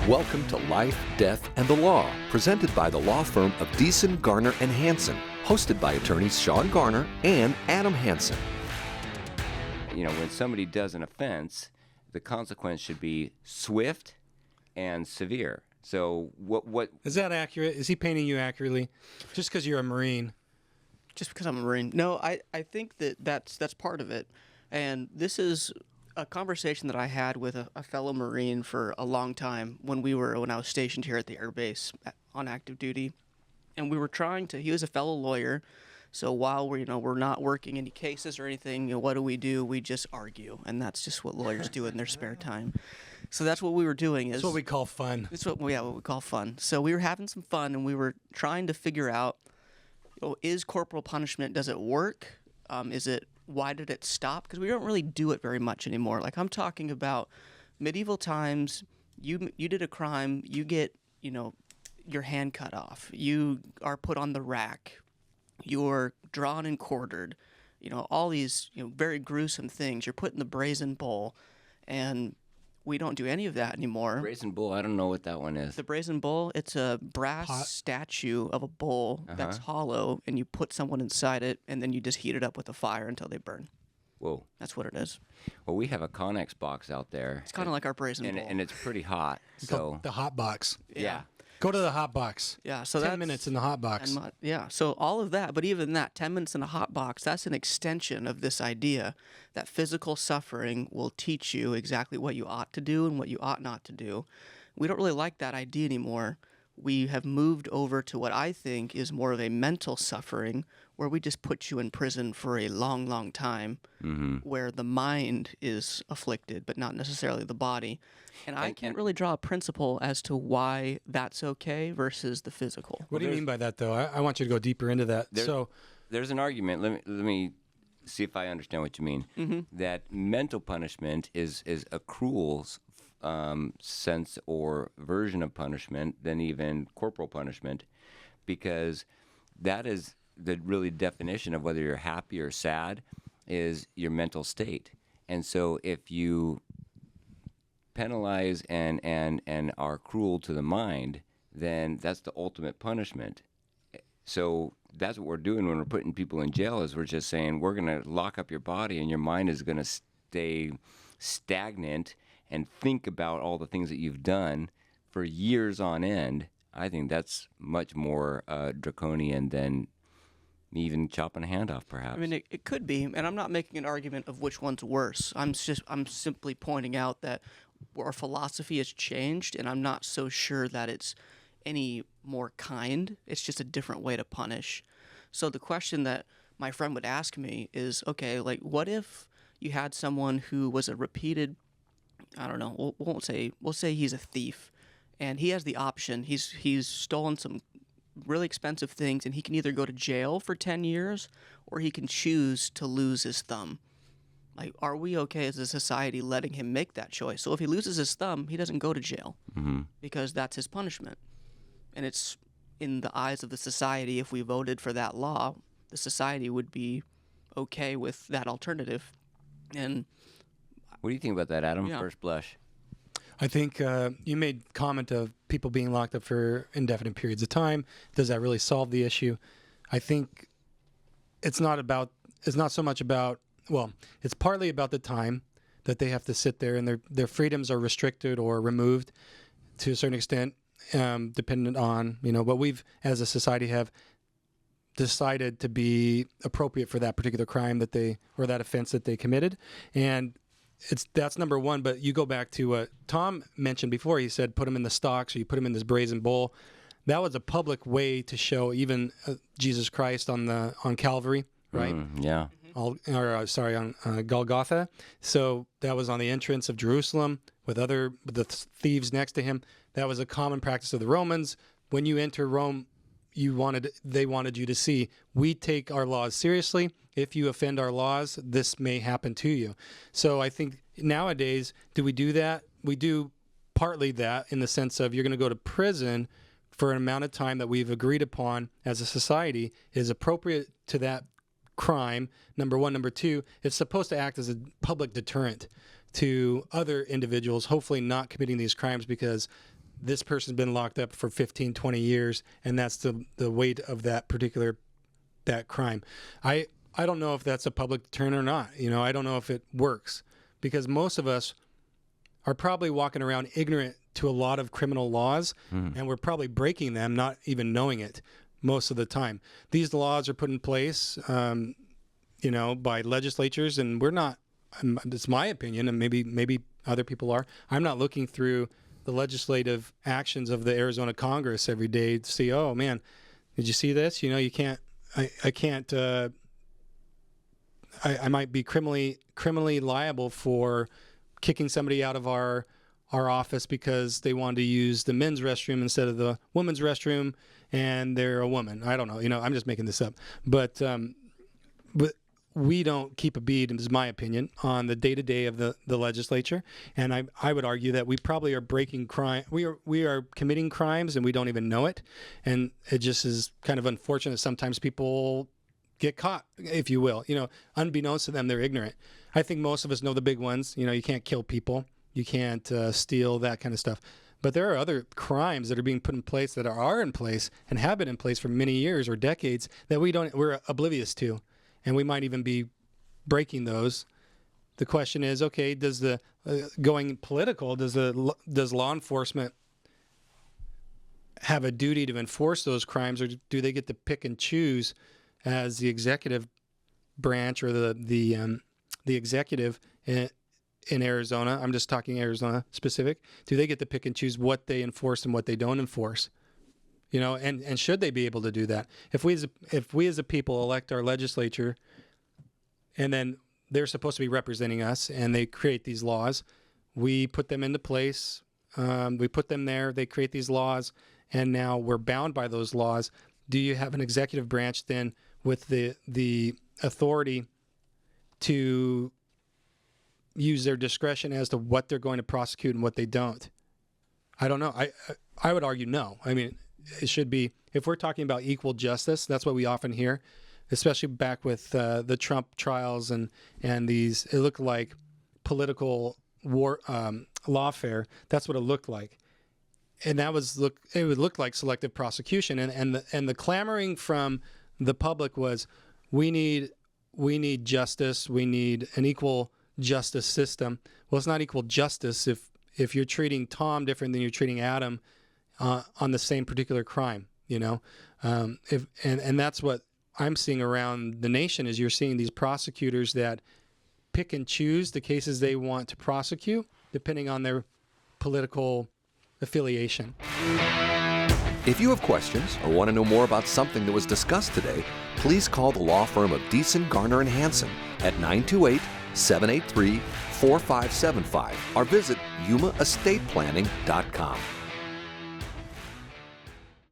Welcome to Life, Death, and the Law, presented by the law firm of Deason, Garner, and Hansen, hosted by attorneys Shawn Garner and Adam Hansen. When somebody does an offense, the consequence should be swift and severe. So what is that accurate? Is he painting you accurately? Just because you're a Marine? Just because I'm a Marine? No, I think that's part of it. And this is a conversation that I had with a fellow Marine for a long time when I was stationed here at the Air Base on active duty. And we were he was a fellow lawyer. So while we're not working any cases or anything, what do? We just argue. And that's just what lawyers do in their spare time. So that's what we were doing. That's what we call fun. It's what we call fun. So we were having some fun, and we were trying to figure out, is corporal punishment, does it work? Why did it stop? Because we don't really do it very much anymore. Like, I'm talking about medieval times. You did a crime, you get, your hand cut off. You are put on the rack. You're drawn and quartered. All these, very gruesome things. You're put in the brazen bull, and we don't do any of that anymore. Brazen bull, I don't know what that one is. The brazen bull, it's a brass statue of a bull that's hollow, and you put someone inside it, and then you just heat it up with a fire until they burn. Whoa. That's what it is. Well, we have a Connex box out there. It's kind of like our brazen bull. And it's pretty hot. So The hot box. Yeah. Go to the hot box. Yeah, so 10 minutes in the hot box. So all of that, but even that, 10 minutes in a hot box, that's an extension of this idea that physical suffering will teach you exactly what you ought to do and what you ought not to do. We don't really like that idea anymore. We have moved over to what I think is more of a mental suffering, where we just put you in prison for a long, long time, where the mind is afflicted, but not necessarily the body. And I can't really draw a principle as to why that's okay versus the physical. What do you mean by that, though? I want you to go deeper into that. There's an argument. Let me see if I understand what you mean. That mental punishment is a cruel sense or version of punishment than even corporal punishment, because that is the really definition of whether you're happy or sad is your mental state. And so if you penalize and are cruel to the mind, then that's the ultimate punishment. So that's what we're doing when we're putting people in jail, is we're just saying we're going to lock up your body and your mind is going to stay stagnant and think about all the things that you've done for years on end. I think that's much more draconian than even chopping a hand off, perhaps. I mean, it could be, and I'm not making an argument of which one's worse. I'm simply pointing out that our philosophy has changed, and I'm not so sure that it's any more kind. It's just a different way to punish. So the question that my friend would ask me is, okay, like, what if you had someone who was a repeated, I don't know, we'll say he's a thief, and he has the option. He's stolen some really expensive things, and he can either go to jail for 10 years or he can choose to lose his thumb. Like, are we okay as a society letting him make that choice? So if he loses his thumb, he doesn't go to jail because that's his punishment. And it's in the eyes of the society, if we voted for that law, the society would be okay with that alternative. And what do you think about that, Adam? Yeah. First blush. I think you made comment of people being locked up for indefinite periods of time. Does that really solve the issue? I think it's not so much about, it's partly about the time that they have to sit there, and their freedoms are restricted or removed to a certain extent, dependent on, what we've, as a society, have decided to be appropriate for that particular crime or that offense that they committed. And that's number one, but you go back to what Tom mentioned before. He said put him in the stocks, or you put him in this brazen bull. That was a public way to show even Jesus Christ on Calvary, right? Yeah. On Golgotha. So that was on the entrance of Jerusalem with the thieves next to him. That was a common practice of the Romans. When you enter Rome, they wanted you to see, we take our laws seriously. If you offend our laws, this may happen to you. So I think nowadays, do we do that? We do partly that, in the sense of you're going to go to prison for an amount of time that we've agreed upon as a society is appropriate to that crime, number one. Number two, it's supposed to act as a public deterrent to other individuals, hopefully not committing these crimes, because this person's been locked up for 15, 20 years, and that's the weight of that crime. I don't know if that's a public deterrent or not. I don't know if it works, because most of us are probably walking around ignorant to a lot of criminal laws, and we're probably breaking them, not even knowing it most of the time. These laws are put in place, by legislatures, and we're not, it's my opinion, and maybe other people are, I'm not looking through the legislative actions of the Arizona Congress every day to see, oh man, did you see this? You can't, I can't, I might be criminally liable for kicking somebody out of our office because they wanted to use the men's restroom instead of the women's restroom, and they're a woman. I don't know. I'm just making this up. But we don't keep a bead, is my opinion, on the day-to-day of the legislature. And I would argue that we probably are breaking crime. We are committing crimes, and we don't even know it. And it just is kind of unfortunate. Sometimes people get caught, if you will. Unbeknownst to them, they're ignorant. I think most of us know the big ones. You can't kill people. You can't steal, that kind of stuff. But there are other crimes that are being put in place, that are in place and have been in place for many years or decades, that we're oblivious to. And we might even be breaking those. The question is, okay, does the going political, does law enforcement have a duty to enforce those crimes, or do they get to pick and choose as the executive branch, or the executive in Arizona? I'm just talking Arizona specific. Do they get to pick and choose what they enforce and what they don't enforce? And should they be able to do that? If we as a people elect our legislature, and then they're supposed to be representing us, and they create these laws, we put them into place, we put them there, they create these laws, and now we're bound by those laws. Do you have an executive branch then with the authority to use their discretion as to what they're going to prosecute and what they don't? I don't know. I would argue no. I mean, it should be, if we're talking about equal justice, that's what we often hear, especially back with the Trump trials and these, it looked like political war lawfare. That's what it looked like. And it would look like selective prosecution. And the clamoring from the public was, we need justice. We need an equal justice system. Well, it's not equal justice if you're treating Tom different than you're treating Adam on the same particular crime. And that's what I'm seeing around the nation, is you're seeing these prosecutors that pick and choose the cases they want to prosecute depending on their political affiliation. If you have questions or want to know more about something that was discussed today, please call the law firm of Deason, Garner, and Hansen at 928-783-4575 or visit yumaestateplanning.com.